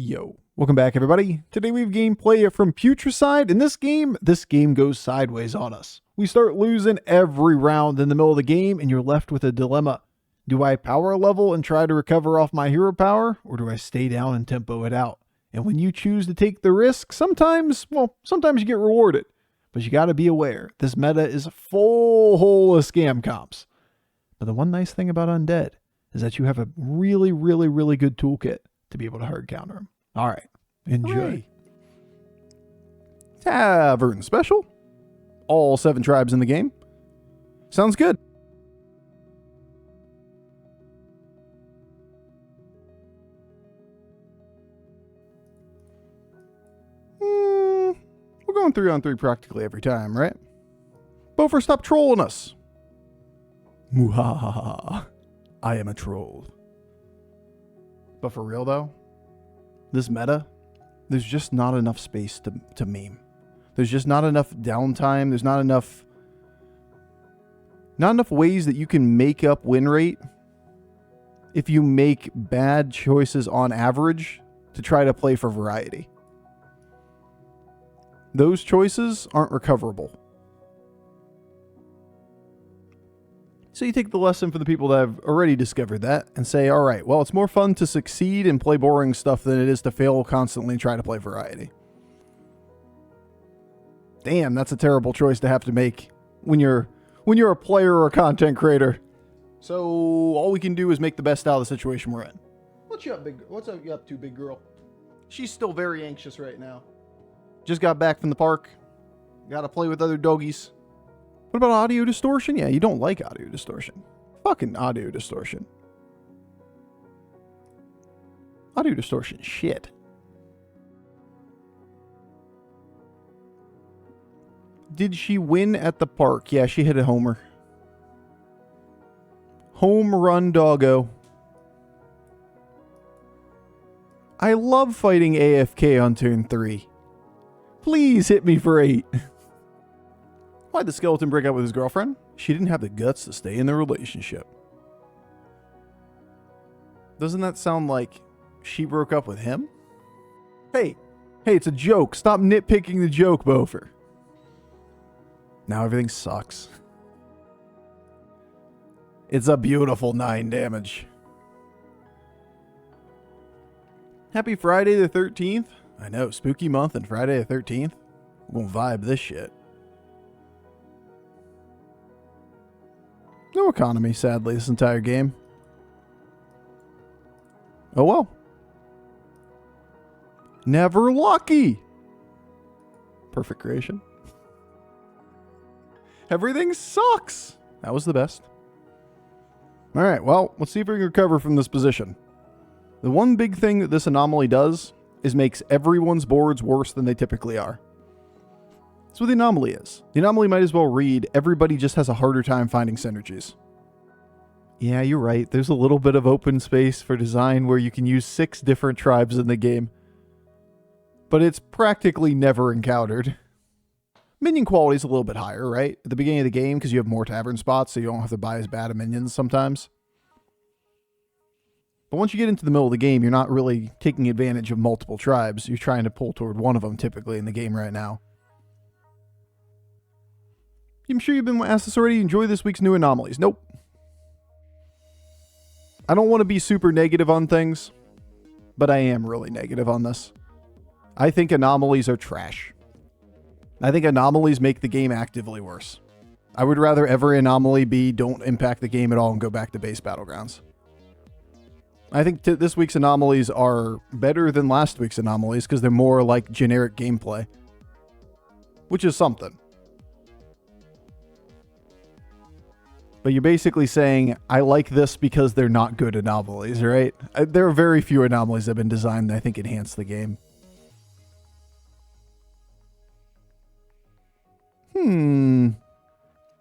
Yo, welcome back everybody. Today we have gameplay from Putricide. In this game goes sideways on us. We start losing every round in the middle of the game and you're left with a dilemma. Do I power level and try to recover off my hero power, or do I stay down and tempo it out? And when you choose to take the risk, sometimes you get rewarded. But you gotta be aware, this meta is full of scam comps. But the one nice thing about Undead is that you have a really good toolkit to be able to hard counter them. All right, enjoy. Hooray. Tavern special. All 7 tribes in the game. Sounds good. We're going 3-on-3 practically every time, right? Bofur, stop trolling us. Muhahaha. I am a troll. But for real though, this meta, there's just not enough space to meme. There's just not enough downtime. There's not enough ways that you can make up win rate if you make bad choices on average to try to play for variety. Those choices aren't recoverable. So you take the lesson for the people that have already discovered that and say, all right, well, it's more fun to succeed and play boring stuff than it is to fail constantly and try to play variety. Damn, that's a terrible choice to have to make when you're a player or a content creator. So all we can do is make the best out of the situation we're in. What's you up to, big girl? She's still very anxious right now. Just got back from the park. Got to play with other doggies. What about audio distortion? Yeah, you don't like audio distortion. Fucking audio distortion. Audio distortion, shit. Did she win at the park? Yeah, she hit a homer. Home run doggo. I love fighting AFK on turn 3. Please hit me for 8. Why'd the skeleton break up with his girlfriend? She didn't have the guts to stay in the relationship. Doesn't that sound like she broke up with him? Hey, it's a joke. Stop nitpicking the joke, Bofur. Now everything sucks. It's a beautiful 9 damage. Happy Friday the 13th. I know, spooky month and Friday the 13th. We're gonna vibe this shit. No economy, sadly, this entire game. Oh well. Never lucky. Perfect creation. Everything sucks. That was the best. Alright, well, let's see if we can recover from this position. The one big thing that this anomaly does is makes everyone's boards worse than they typically are. That's what the anomaly is. The anomaly might as well read, everybody just has a harder time finding synergies. Yeah, you're right. There's a little bit of open space for design where you can use 6 different tribes in the game. But it's practically never encountered. Minion quality is a little bit higher, right? At the beginning of the game, because you have more tavern spots, so you don't have to buy as bad of minions sometimes. But once you get into the middle of the game, you're not really taking advantage of multiple tribes. You're trying to pull toward one of them typically in the game right now. I'm sure you've been asked this already. Enjoy this week's new anomalies. Nope. I don't want to be super negative on things, but I am really negative on this. I think anomalies are trash. I think anomalies make the game actively worse. I would rather every anomaly be don't impact the game at all and go back to base Battlegrounds. I think this week's anomalies are better than last week's anomalies because they're more like generic gameplay, which is something. But you're basically saying, I like this because they're not good anomalies, right? There are very few anomalies that have been designed that I think enhance the game.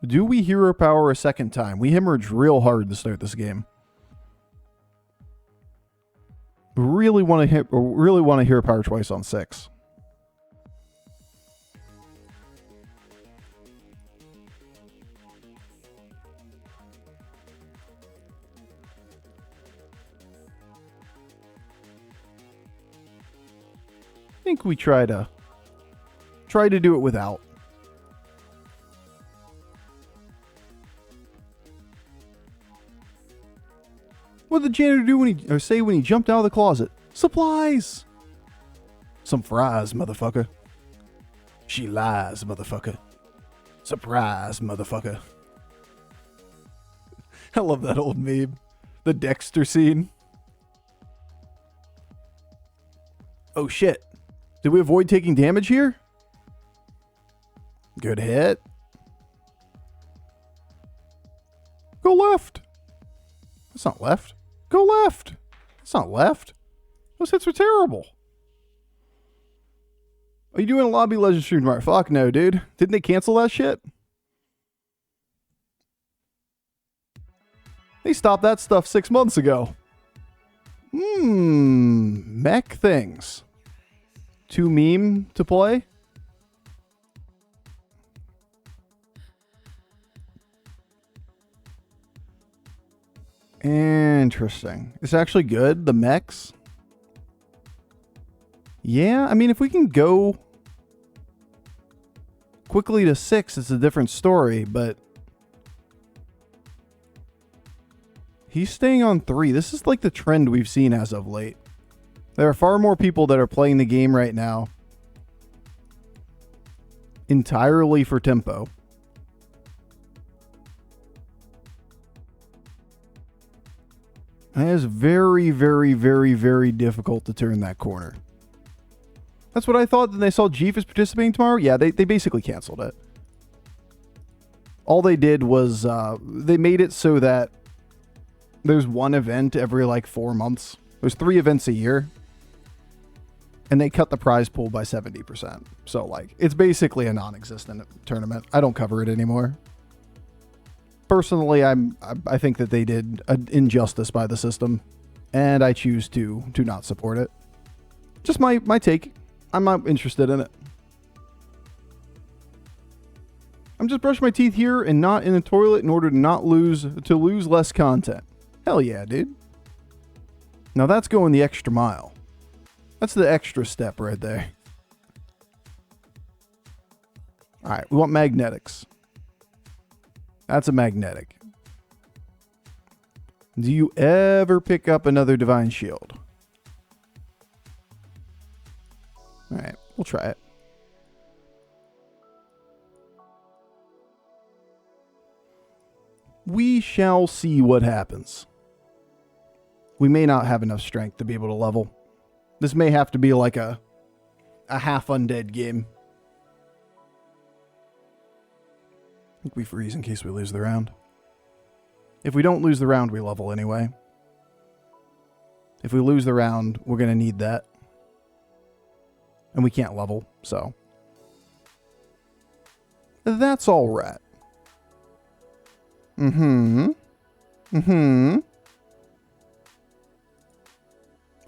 Do we hero power a second time? We hemorrhaged real hard to start this game. Really want to hero power twice on 6. think we try to do it without. What did the janitor do when he jumped out of the closet? Supplies! Some fries, motherfucker. She lies, motherfucker. Surprise, motherfucker. I love that old meme. The Dekkster scene. Oh shit. Did we avoid taking damage here? Good hit. Go left. That's not left. Go left. That's not left. Those hits were terrible. Are you doing a lobby legend stream tomorrow? Fuck no, dude. Didn't they cancel that shit? They stopped that stuff 6 months ago. Mech things. Too meme to play? Interesting. It's actually good, the mechs. Yeah, I mean, if we can go quickly to 6, it's a different story, but he's staying on 3. This is like the trend we've seen as of late. There are far more people that are playing the game right now entirely for tempo. And it is very, very, very, very difficult to turn that corner. That's what I thought when they saw Jeef participating tomorrow. Yeah, they basically canceled it. All they did was they made it so that there's one event every like 4 months. There's 3 events a year. And they cut the prize pool by 70%. So like, it's basically a non-existent tournament. I don't cover it anymore. Personally, I think that they did an injustice by the system, and I choose to not support it. Just my take. I'm not interested in it. I'm just brushing my teeth here and not in the toilet in order to lose less content. Hell yeah, dude. Now that's going the extra mile. That's the extra step right there. All right, we want magnetics. That's a magnetic. Do you ever pick up another divine shield? All right, we'll try it. We shall see what happens. We may not have enough strength to be able to level. This may have to be like a half undead game. I think we freeze in case we lose the round. If we don't lose the round, we level anyway. If we lose the round, we're going to need that. And we can't level, so. That's all right.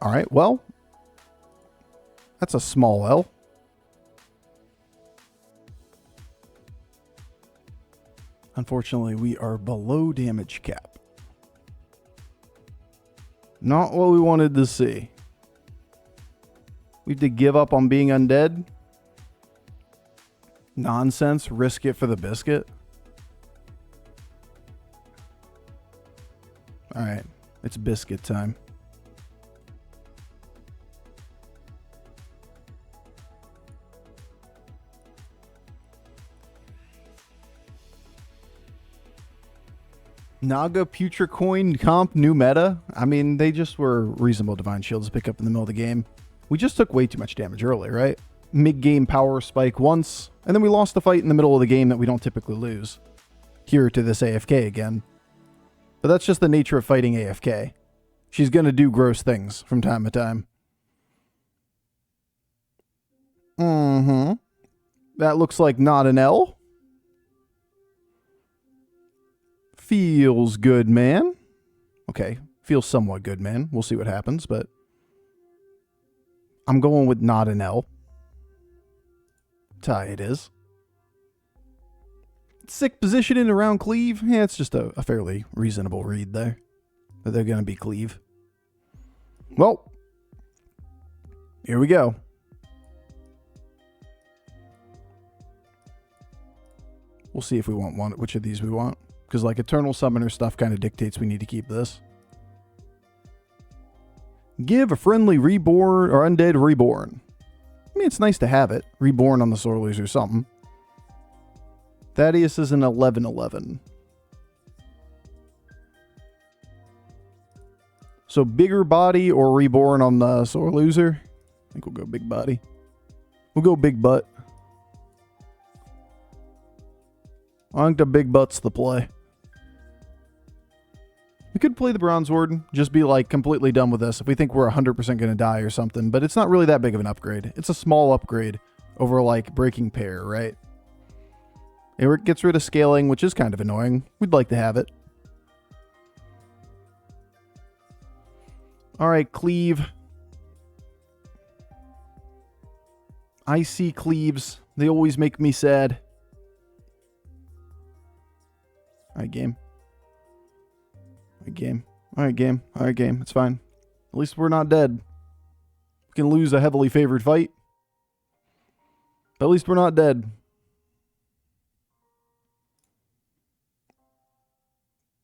All right, well. That's a small L. Unfortunately, we are below damage cap. Not what we wanted to see. We have to give up on being undead. Nonsense. Risk it for the biscuit. Alright. It's biscuit time. Naga Putre Coin comp new meta. I mean, they just were reasonable divine shields to pick up in the middle of the game. We just took way too much damage early, right? Mid-game power spike once, and then we lost the fight in the middle of the game that we don't typically lose. Here to this AFK again. But that's just the nature of fighting AFK. She's gonna do gross things from time to time. That looks like not an L. Feels good, man. Okay, feels somewhat good, man. We'll see what happens, but I'm going with not an L. Tie it is. Sick positioning around cleave. Yeah, it's just a fairly reasonable read there. That they're going to be cleave. Well, here we go. We'll see if we want one, which of these we want. Because like Eternal Summoner stuff kind of dictates we need to keep this. Give a friendly reborn or undead reborn. I mean, it's nice to have it. Reborn on the Sorlers or something. Thaddeus is an 11/11. So bigger body or reborn on the sore loser? I think we'll go big body. We'll go big butt. I think the big butt's the play. We could play the Bronze Warden, just be like completely done with this if we think we're 100% going to die or something, but it's not really that big of an upgrade. It's a small upgrade over like Breaking Pair, right? It gets rid of scaling, which is kind of annoying. We'd like to have it. Alright, Cleave. Icy Cleaves. They always make me sad. Alright, game. Alright, game. Alright, game. Alright, game. It's fine. At least we're not dead. We can lose a heavily favored fight. But at least we're not dead.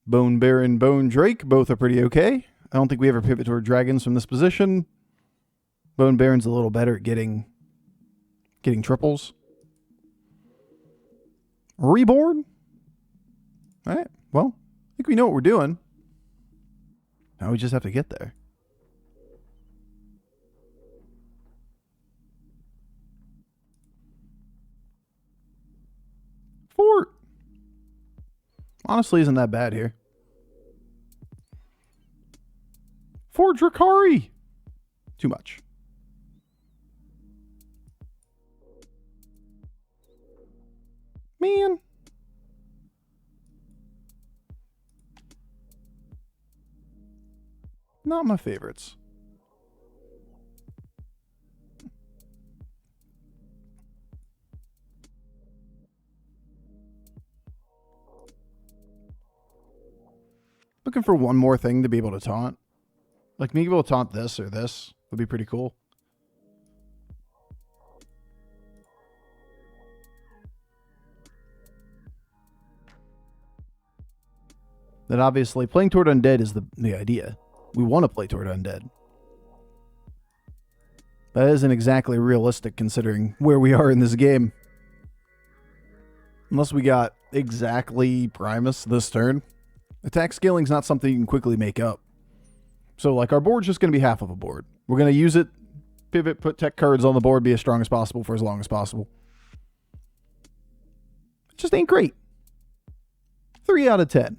Bone Baron, Bone Drake. Both are pretty okay. I don't think we ever pivot toward dragons from this position. Bone Baron's a little better at getting triples. Reborn? Alright, well, I think we know what we're doing. Now we just have to get there. Fort! Honestly, isn't that bad here. For Drakari! Too much. Man. Not my favorites. Looking for one more thing to be able to taunt. Like, being able to taunt this or this would be pretty cool. Then obviously, playing toward undead is the idea. We want to play toward undead. But that isn't exactly realistic considering where we are in this game. Unless we got exactly Primus this turn. Attack scaling's not something you can quickly make up. So, like, our board's just going to be half of a board. We're going to use it, pivot, put tech cards on the board, be as strong as possible for as long as possible. It just ain't great. 3 out of 10.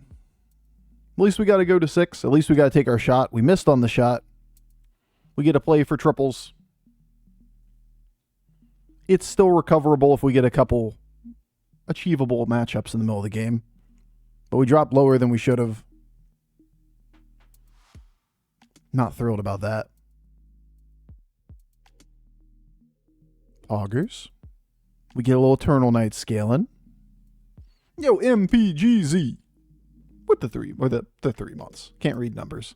At least we got to go to 6. At least we got to take our shot. We missed on the shot. We get to play for triples. It's still recoverable if we get a couple achievable matchups in the middle of the game. But we dropped lower than we should have. Not thrilled about that. Augurs. We get a little Eternal Night scaling. Yo, MPGZ. With the 3, or the 3 months. Can't read numbers.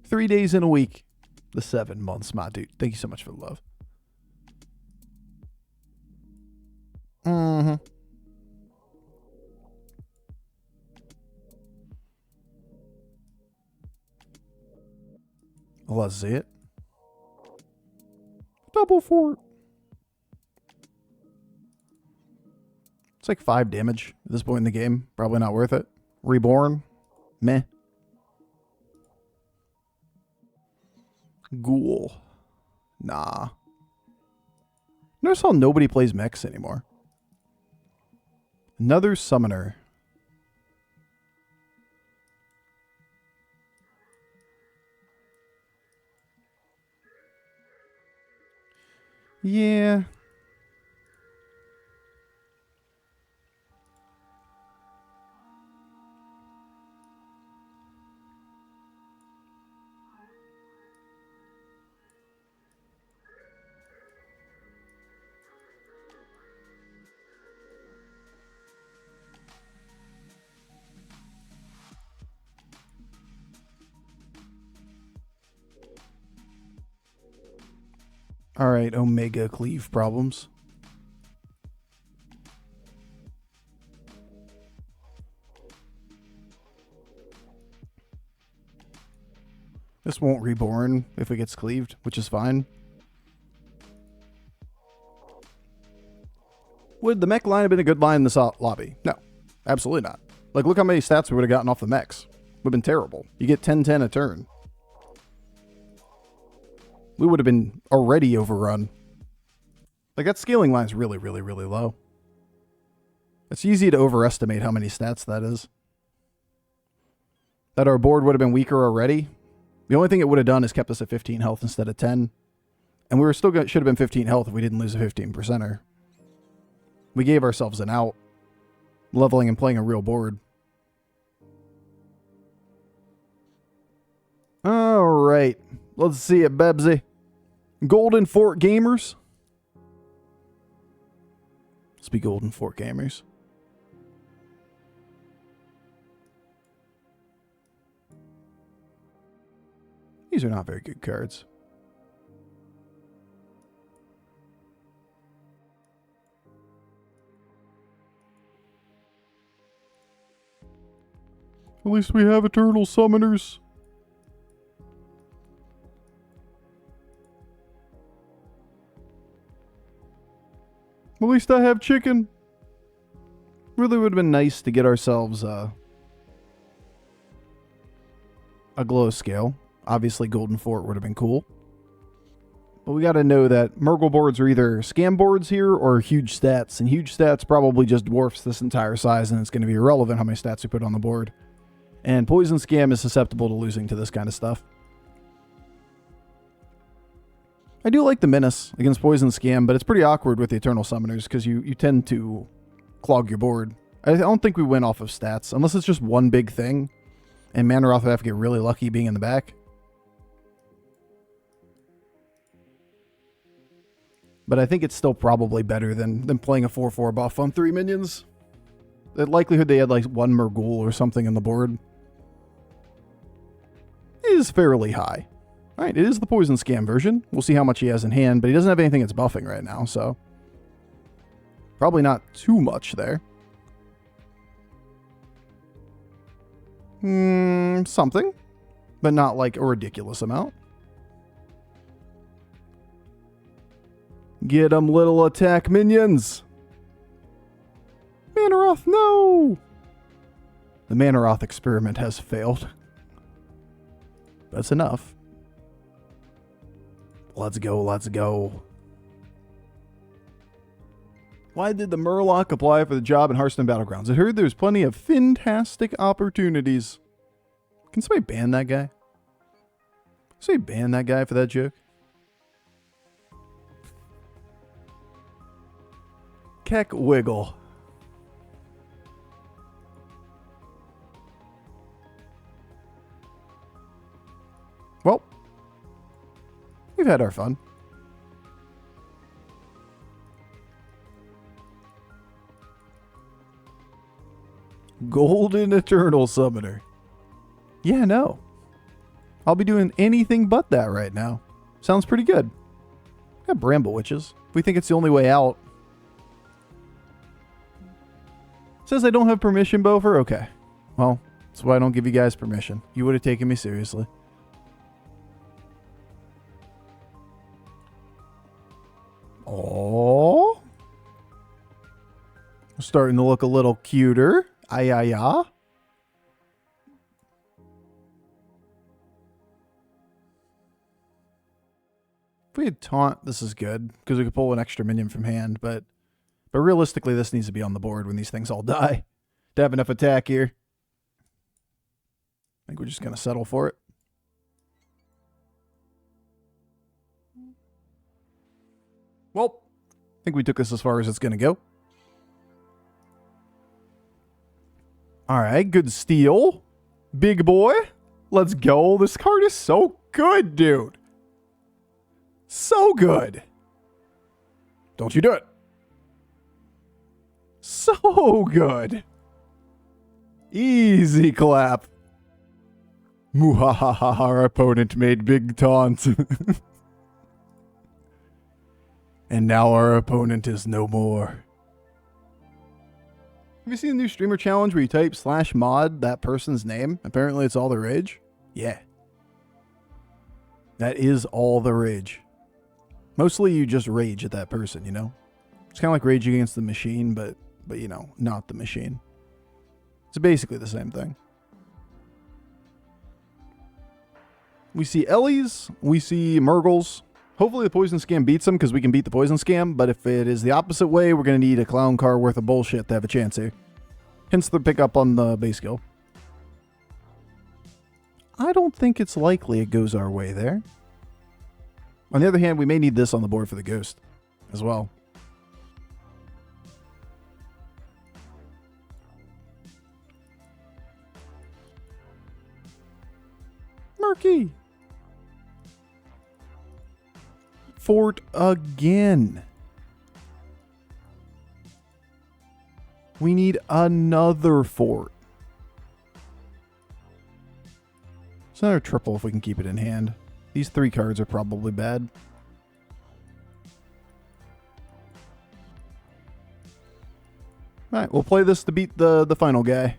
3 days in a week. The 7 months, my dude. Thank you so much for the love. Mm-hmm. Let's see it. Double fort. It's like 5 damage at this point in the game. Probably not worth it. Reborn. Meh. Ghoul. Nah. Notice how nobody plays mechs anymore. Another summoner. Yeah. Alright, Omega Cleave problems. This won't reborn if it gets cleaved, which is fine. Would the mech line have been a good line in this lobby? No, absolutely not. Like, look how many stats we would have gotten off the mechs. Would have been terrible. You get 10-10 a turn. We would have been already overrun. Like, that scaling line is really, really, really low. It's easy to overestimate how many stats that is. That our board would have been weaker already. The only thing it would have done is kept us at 15 health instead of 10. And we were still should have been 15 health if we didn't lose a 15%er. We gave ourselves an out. Leveling and playing a real board. Alright. Let's see it, Bebsy. Golden Fort Gamers. Let's be Golden Fort Gamers. These are not very good cards. At least we have Eternal Summoners. At least I have chicken. Really would have been nice to get ourselves a glow scale. Obviously, Golden Fort would have been cool. But we got to know that Murgle boards are either scam boards here or huge stats. And huge stats probably just dwarfs this entire size, and it's going to be irrelevant how many stats we put on the board. And Poison Scam is susceptible to losing to this kind of stuff. I do like the Menace against Poison Scam, but it's pretty awkward with the Eternal Summoners because you tend to clog your board. I don't think we win off of stats, unless it's just one big thing. And Manoroth would have to get really lucky being in the back. But I think it's still probably better than playing a 4/4 buff on 3 minions. The likelihood they had like one Murghul or something in the board is fairly high. Alright, it is the Poison Scam version. We'll see how much he has in hand, but he doesn't have anything that's buffing right now, so probably not too much there. Something, but not like a ridiculous amount. Get 'em, little attack minions! Manoroth, no! The Manoroth experiment has failed. That's enough. Let's go, let's go. Why did the Murloc apply for the job in Hearthstone Battlegrounds? I heard there's plenty of fantastic opportunities. Can somebody ban that guy? Somebody ban that guy for that joke? Keck Wiggle. Well, we've had our fun. Golden Eternal Summoner. Yeah, no. I'll be doing anything but that right now. Sounds pretty good. Got Bramble Witches. We think it's the only way out. Says I don't have permission, Bofur? Okay. Well, that's why I don't give you guys permission. You would have taken me seriously. Oh, starting to look a little cuter. Ayaya. If we had Taunt, this is good, because we could pull an extra minion from hand, but realistically, this needs to be on the board when these things all die. To have enough attack here. I think we're just going to settle for it. Well, I think we took this as far as it's going to go. Alright, good steal. Big boy. Let's go. This card is so good, dude. So good. Don't you do it. So good. Easy clap. Muhahaha, our opponent made big taunt. And now our opponent is no more. Have you seen the new streamer challenge where you type /mod that person's name? Apparently it's all the rage. Yeah. That is all the rage. Mostly you just rage at that person, you know? It's kind of like rage against the machine, but you know, not the machine. It's basically the same thing. We see Ellies, we see Murgles. Hopefully the Poison Scam beats them because we can beat the Poison Scam, but if it is the opposite way, we're going to need a clown car worth of bullshit to have a chance here. Hence the pickup on the base skill. I don't think it's likely it goes our way there. On the other hand, we may need this on the board for the Ghost as well. Murky. Fort again. We need another fort. It's another triple if we can keep it in hand. These 3 cards are probably bad. Alright, we'll play this to beat the final guy.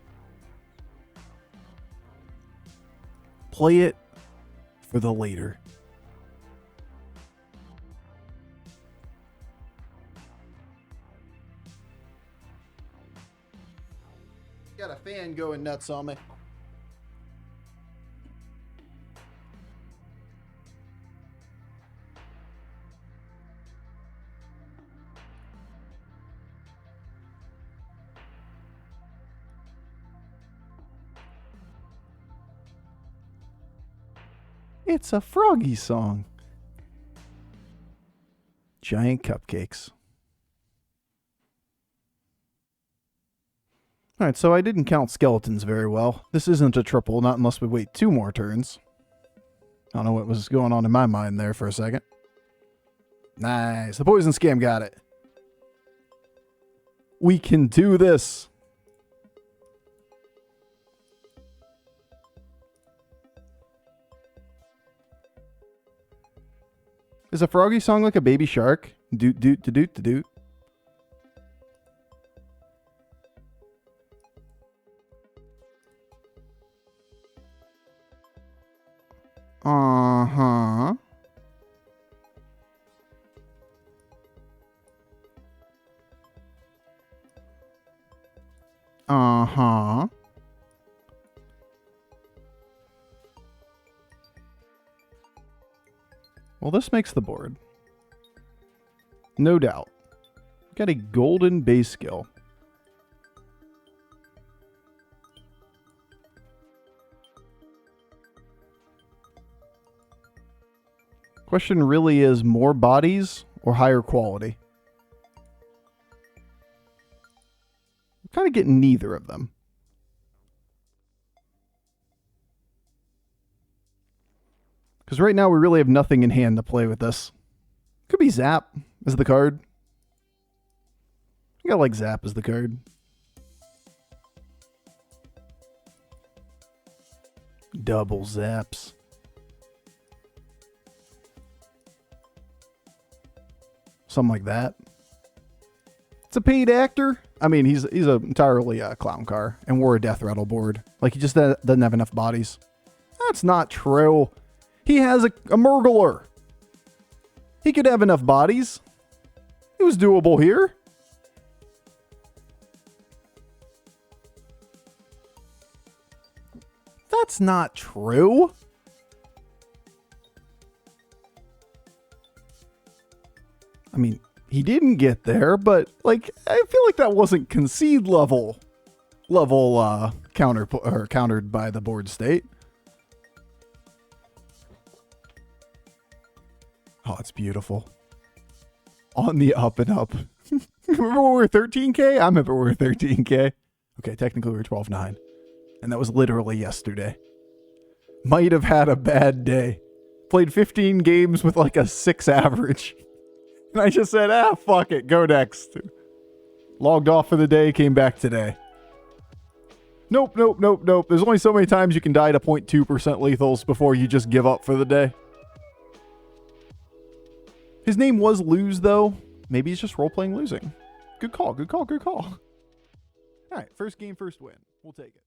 Play it for the later. Got a fan going nuts on me. It's a Froggy song. Giant cupcakes. Alright, so I didn't count skeletons very well. This isn't a triple, not unless we wait 2 more turns. I don't know what was going on in my mind there for a second. Nice. The Poison Scam got it. We can do this. Is a Froggy song like a baby shark? Doot doot to doot to doot. Uh-huh. Uh-huh. Well, this makes the board. No doubt. Got a golden base skill. Question really is more bodies or higher quality? I'm kind of getting neither of them. Because right now we really have nothing in hand to play with this. Could be Zap as the card. I got like Zap as the card. Double Zaps. Something like that. It's a paid actor. I mean, he's entirely a clown car and wore a death rattle board. Like, he just doesn't have enough bodies. That's not true. He has a Murgler. He could have enough bodies. It was doable here. That's not true. I mean, he didn't get there, but like, I feel like that wasn't concede level countered by the board state. Oh, it's beautiful. On the up and up. Remember when we were 13K? I remember we were 13K. Okay, technically we were 12.9. And that was literally yesterday. Might have had a bad day. Played 15 games with like a 6 average. And I just said, fuck it, go next. Logged off for the day, came back today. Nope. There's only so many times you can die to 0.2% lethals before you just give up for the day. His name was Lose, though. Maybe he's just role-playing losing. Good call. All right, first game, first win. We'll take it.